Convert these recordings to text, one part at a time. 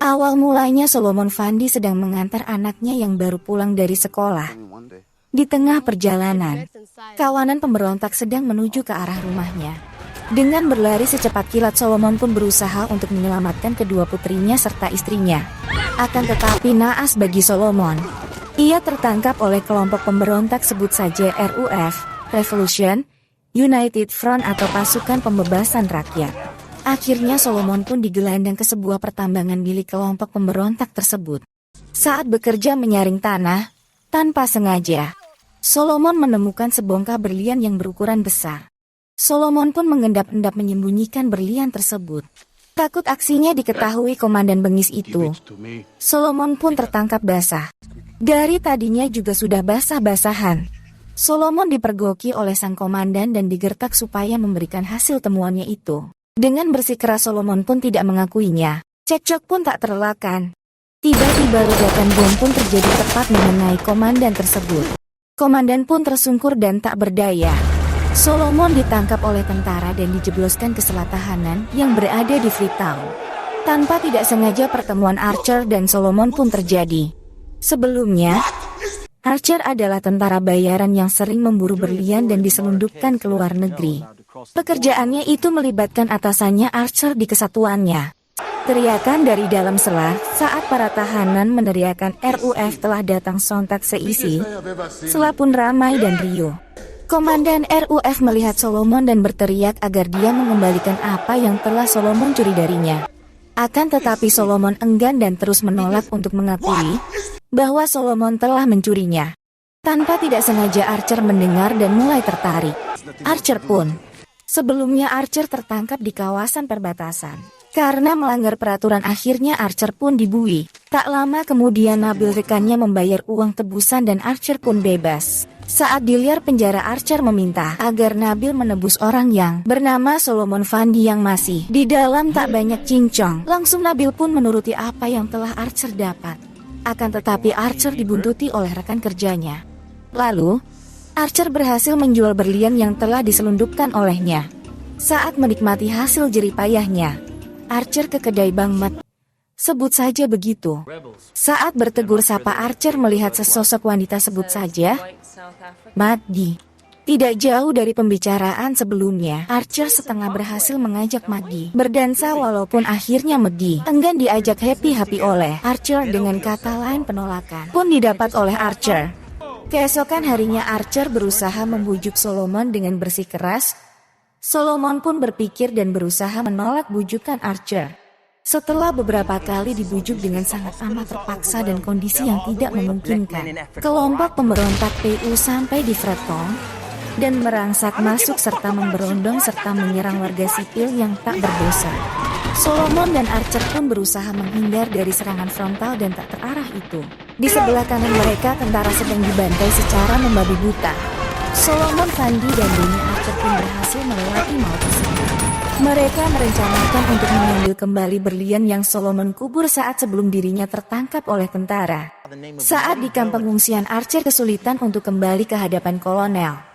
Awal mulanya Solomon Fandi sedang mengantar anaknya yang baru pulang dari sekolah. Di tengah perjalanan, kawanan pemberontak sedang menuju ke arah rumahnya. Dengan berlari secepat kilat, Solomon pun berusaha untuk menyelamatkan kedua putrinya serta istrinya. Akan tetapi naas bagi Solomon, ia tertangkap oleh kelompok pemberontak, sebut saja RUF, Revolution United Front atau Pasukan Pembebasan Rakyat. Akhirnya Solomon pun digelandang ke sebuah pertambangan milik kelompok pemberontak tersebut. Saat bekerja menyaring tanah, tanpa sengaja, Solomon menemukan sebongkah berlian yang berukuran besar. Solomon pun mengendap-endap menyembunyikan berlian tersebut. Takut aksinya diketahui komandan bengis itu, Solomon pun tertangkap basah. Dari tadinya juga sudah basah-basahan, Solomon dipergoki oleh sang komandan dan digertak supaya memberikan hasil temuannya itu. Dengan bersikeras Solomon pun tidak mengakuinya. Cekcok pun tak terelakkan. Tiba-tiba ledakan bom pun terjadi tepat mengenai komandan tersebut. Komandan pun tersungkur dan tak berdaya. Solomon ditangkap oleh tentara dan dijebloskan ke sela tahanan yang berada di Freetown. Tanpa tidak sengaja pertemuan Archer dan Solomon pun terjadi. Sebelumnya, Archer adalah tentara bayaran yang sering memburu berlian dan diselundupkan ke luar negeri. Pekerjaannya itu melibatkan atasannya Archer di kesatuannya. Teriakan dari dalam sela saat para tahanan meneriakan RUF telah datang sontak seisi. Sela pun ramai dan riuh. Komandan RUF melihat Solomon dan berteriak agar dia mengembalikan apa yang telah Solomon curi darinya. Akan tetapi Solomon enggan dan terus menolak untuk mengakui bahwa Solomon telah mencurinya. Tanpa tidak sengaja Archer mendengar dan mulai tertarik. Archer pun. Sebelumnya Archer tertangkap di kawasan perbatasan. Karena melanggar peraturan, akhirnya Archer pun dibui. Tak lama kemudian Nabil rekannya membayar uang tebusan dan Archer pun bebas. Saat di liar penjara, Archer meminta agar Nabil menebus orang yang bernama Solomon Fandi yang masih di dalam tak banyak cincong. Langsung Nabil pun menuruti apa yang telah Archer dapat. Akan tetapi Archer dibuntuti oleh rekan kerjanya. Lalu, Archer berhasil menjual berlian yang telah diselundupkan olehnya. Saat menikmati hasil jeripayahnya, Archer ke kedai Bang Mat. Sebut saja begitu. Saat bertegur sapa, Archer melihat sesosok wanita, sebut saja Maddi. Tidak jauh dari pembicaraan sebelumnya, Archer setengah berhasil mengajak Maddi berdansa, walaupun akhirnya Maddi enggan diajak happy-happy oleh Archer. Dengan kata lain, penolakan pun didapat oleh Archer. Keesokan harinya Archer berusaha membujuk Solomon dengan bersikeras. Solomon pun berpikir dan berusaha menolak bujukan Archer. Setelah beberapa kali dibujuk dengan sangat amat terpaksa dan kondisi yang tidak memungkinkan, kelompok pemberontak PU sampai di Freetown dan merangsak masuk serta memberondong serta menyerang warga sipil yang tak berdosa. Solomon dan Archer pun berusaha menghindar dari serangan frontal dan tak terarah itu. Di sebelah kanan mereka, tentara sedang dibantai secara membabi buta. Solomon Fandi dan Denny Archer pun berhasil melewati maut tersebut. Mereka merencanakan untuk mengambil kembali berlian yang Solomon kubur saat sebelum dirinya tertangkap oleh tentara. Saat di kamp pengungsian, Archer kesulitan untuk kembali ke hadapan kolonel.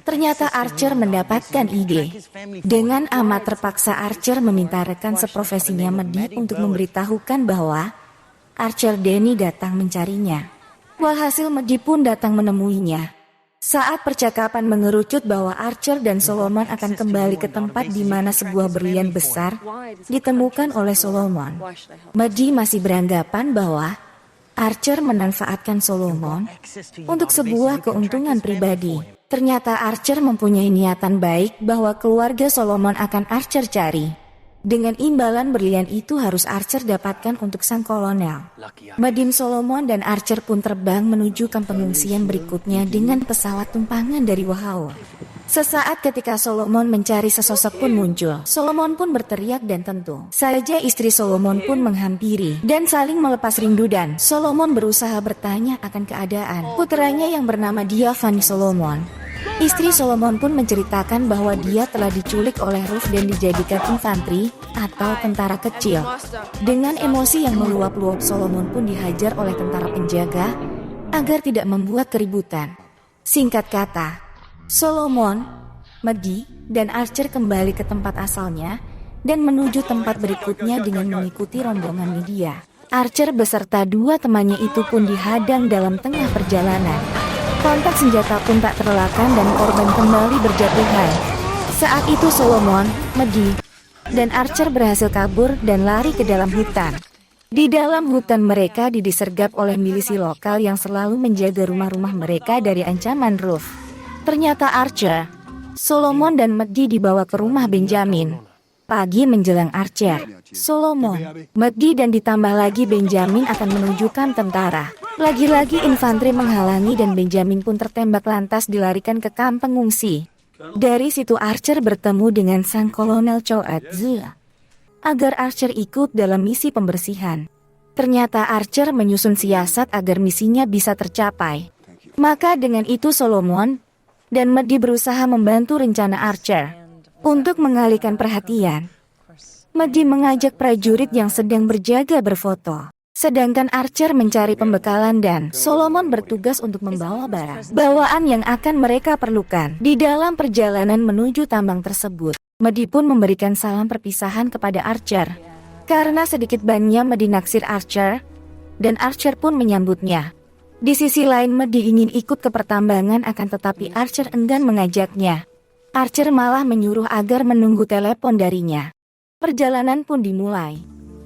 Ternyata Archer mendapatkan ide. Dengan amat terpaksa Archer meminta rekan seprofesinya Maddi untuk memberitahukan bahwa Archer Denny datang mencarinya. Walhasil Maddi pun datang menemuinya. Saat percakapan mengerucut bahwa Archer dan Solomon akan kembali ke tempat di mana sebuah berlian besar ditemukan oleh Solomon, Maddi masih beranggapan bahwa Archer memanfaatkan Solomon untuk sebuah keuntungan pribadi. Ternyata Archer mempunyai niatan baik bahwa keluarga Solomon akan Archer cari. Dengan imbalan berlian itu harus Archer dapatkan untuk sang kolonel. Maddi, Solomon dan Archer pun terbang menuju kamp pengungsian berikutnya dengan pesawat tumpangan dari Wahau. Sesaat ketika Solomon mencari, sesosok pun muncul. Solomon pun berteriak dan tentu saja istri Solomon pun menghampiri dan saling melepas rindu, dan Solomon berusaha bertanya akan keadaan putranya yang bernama Giovanni Solomon. Istri Solomon pun menceritakan bahwa dia telah diculik oleh Ruff dan dijadikan infanteri atau tentara kecil. Dengan emosi yang meluap-luap, Solomon pun dihajar oleh tentara penjaga agar tidak membuat keributan. Singkat kata, Solomon, Maddi, dan Archer kembali ke tempat asalnya dan menuju tempat berikutnya dengan mengikuti rombongan media. Archer beserta dua temannya itu pun dihadang dalam tengah perjalanan. Kontak senjata pun tak terelakkan dan korban kembali berjatuhan. Saat itu Solomon, Medi, dan Archer berhasil kabur dan lari ke dalam hutan. Di dalam hutan mereka disergap oleh milisi lokal yang selalu menjaga rumah-rumah mereka dari ancaman Ruth. Ternyata Archer, Solomon dan Medi dibawa ke rumah Benjamin. Pagi menjelang Archer, Solomon, Medi dan ditambah lagi Benjamin akan menunjukkan tentara. Lagi-lagi infanteri menghalangi dan Benjamin pun tertembak lantas dilarikan ke kamp pengungsi. Dari situ Archer bertemu dengan sang kolonel Chow At-Zue agar Archer ikut dalam misi pembersihan. Ternyata Archer menyusun siasat agar misinya bisa tercapai. Maka dengan itu Solomon dan Medi berusaha membantu rencana Archer untuk mengalihkan perhatian. Medi mengajak prajurit yang sedang berjaga berfoto. Sedangkan Archer mencari pembekalan dan Solomon bertugas untuk membawa barang bawaan yang akan mereka perlukan. Di dalam perjalanan menuju tambang tersebut, Medi pun memberikan salam perpisahan kepada Archer. Karena sedikit banyak Medi naksir Archer, dan Archer pun menyambutnya. Di sisi lain Medi ingin ikut ke pertambangan akan tetapi Archer enggan mengajaknya. Archer malah menyuruh agar menunggu telepon darinya. Perjalanan pun dimulai.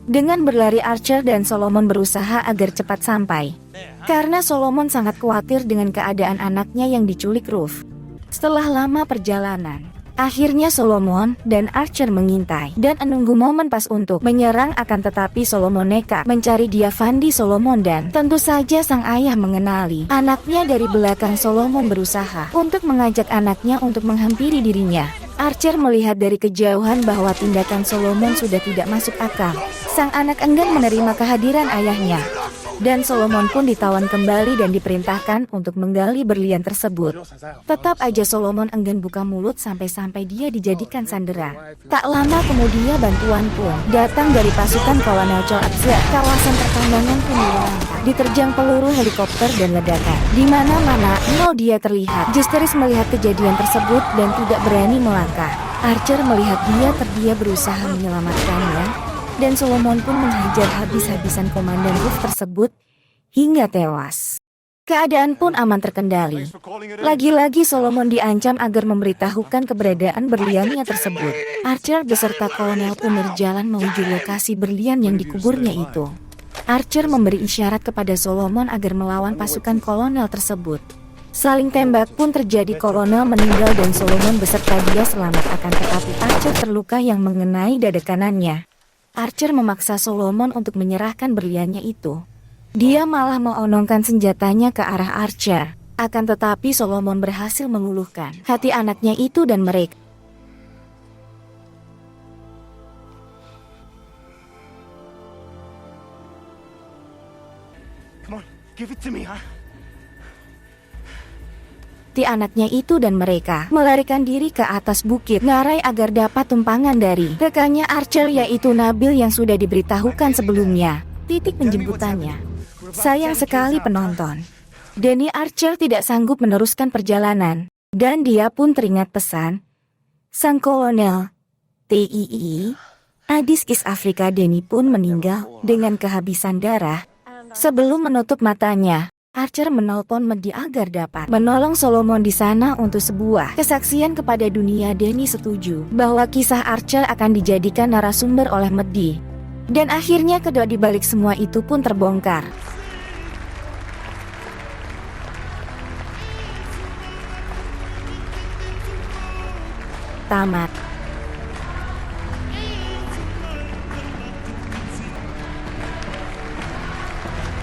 Dengan berlari Archer dan Solomon berusaha agar cepat sampai. Karena Solomon sangat khawatir dengan keadaan anaknya yang diculik Ruth. Setelah lama perjalanan, akhirnya Solomon dan Archer mengintai dan menunggu momen pas untuk menyerang akan tetapi Solomon nekat mencari dia Fandi Solomon dan tentu saja sang ayah mengenali anaknya. Dari belakang Solomon berusaha untuk mengajak anaknya untuk menghampiri dirinya. Archer melihat dari kejauhan bahwa tindakan Solomon sudah tidak masuk akal. Sang anak enggan menerima kehadiran ayahnya. Dan Solomon pun ditawan kembali dan diperintahkan untuk menggali berlian tersebut. Tetap aja Solomon enggan buka mulut sampai-sampai dia dijadikan sandera. Tak lama kemudian bantuan pun datang dari pasukan kolonel Chow At-Zue. Kawasan pertambangan pun dilanda diterjang peluru helikopter dan ledakan. Di mana-mana nol dia terlihat. Justeris melihat kejadian tersebut dan tidak berani melangkah. Archer melihat dia terdiam berusaha menyelamatkannya, dan Solomon pun menghajar habis-habisan komandan Ruth tersebut hingga tewas. Keadaan pun aman terkendali. Lagi-lagi Solomon diancam agar memberitahukan keberadaan berliannya tersebut. Archer beserta kolonel pun berjalan menuju lokasi berlian yang dikuburnya itu. Archer memberi isyarat kepada Solomon agar melawan pasukan kolonel tersebut. Saling tembak pun terjadi, kolonel meninggal dan Solomon beserta dia selamat akan tetapi Archer terluka yang mengenai dada kanannya. Archer memaksa Solomon untuk menyerahkan berliannya itu. Dia malah mengonongkan senjatanya ke arah Archer. Akan tetapi Solomon berhasil meluluhkan hati anaknya itu dan mereka. Come on, give it to me, huh? Anaknya itu dan mereka melarikan diri ke atas bukit ngarai agar dapat tumpangan dari rekannya Archer yaitu Nabil yang sudah diberitahukan sebelumnya. Titik penjemputannya. Sayang sekali penonton. Danny Archer tidak sanggup meneruskan perjalanan dan dia pun teringat pesan sang kolonel TII Adis East Afrika. Danny pun meninggal dengan kehabisan darah. Sebelum menutup matanya, Archer menelpon Medi agar dapat menolong Solomon di sana untuk sebuah kesaksian kepada dunia. Danny setuju bahwa kisah Archer akan dijadikan narasumber oleh Medi. Dan akhirnya kedua di balik semua itu pun terbongkar. Tamat.